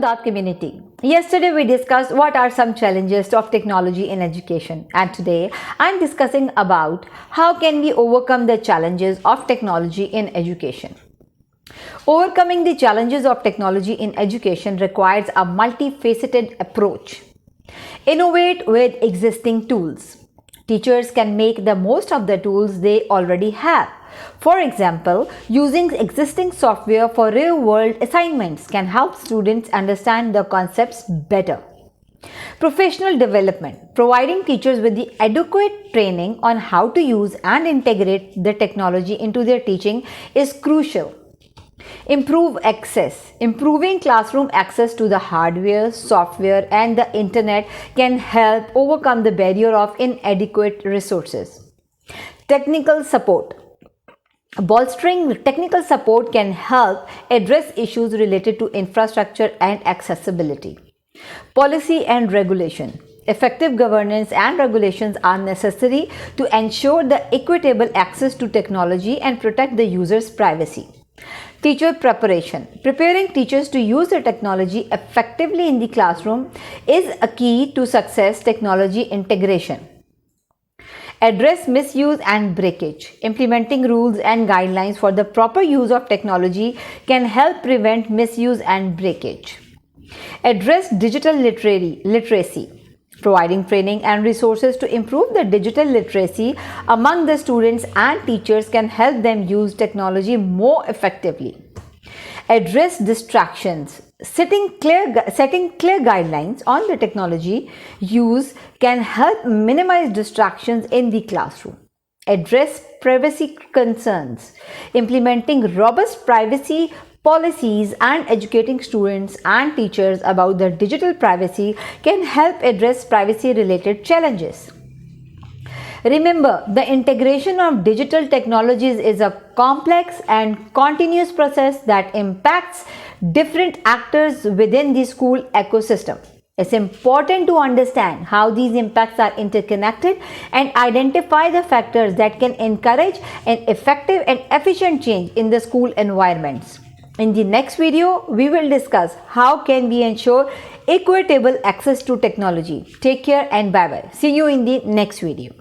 Daad community. Yesterday we discussed what are some challenges of technology in education, and today I am discussing about how can we overcome the challenges of technology in education. Overcoming the challenges of technology in education requires a multifaceted approach. Innovate with existing tools. Teachers can make the most of the tools they already have. For example, using existing software for real-world assignments can help students understand the concepts better. Professional development. Providing teachers with the adequate training on how to use and integrate the technology into their teaching is crucial. Improve access. Improving classroom access to the hardware, software, and the internet can help overcome the barrier of inadequate resources. Technical support. Bolstering technical support can help address issues related to infrastructure and accessibility. Policy and regulation. Effective governance and regulations are necessary to ensure the equitable access to technology and protect the user's privacy. Teacher preparation. Preparing teachers to use the technology effectively in the classroom is a key to success technology integration. Address misuse and breakage. Implementing rules and guidelines for the proper use of technology can help prevent misuse and breakage. Address digital literacy. Providing training and resources to improve the digital literacy among the students and teachers can help them use technology more effectively. Address distractions. Setting clear guidelines on the technology use can help minimize distractions in the classroom. Address privacy concerns. Implementing robust privacy policies and educating students and teachers about the digital privacy can help address privacy-related challenges. Remember, the integration of digital technologies is a complex and continuous process that impacts different actors within the school ecosystem. It's important to understand how these impacts are interconnected and identify the factors that can encourage an effective and efficient change in the school environments. In the next video, we will discuss how can we ensure equitable access to technology. Take care and bye-bye. See you in the next video.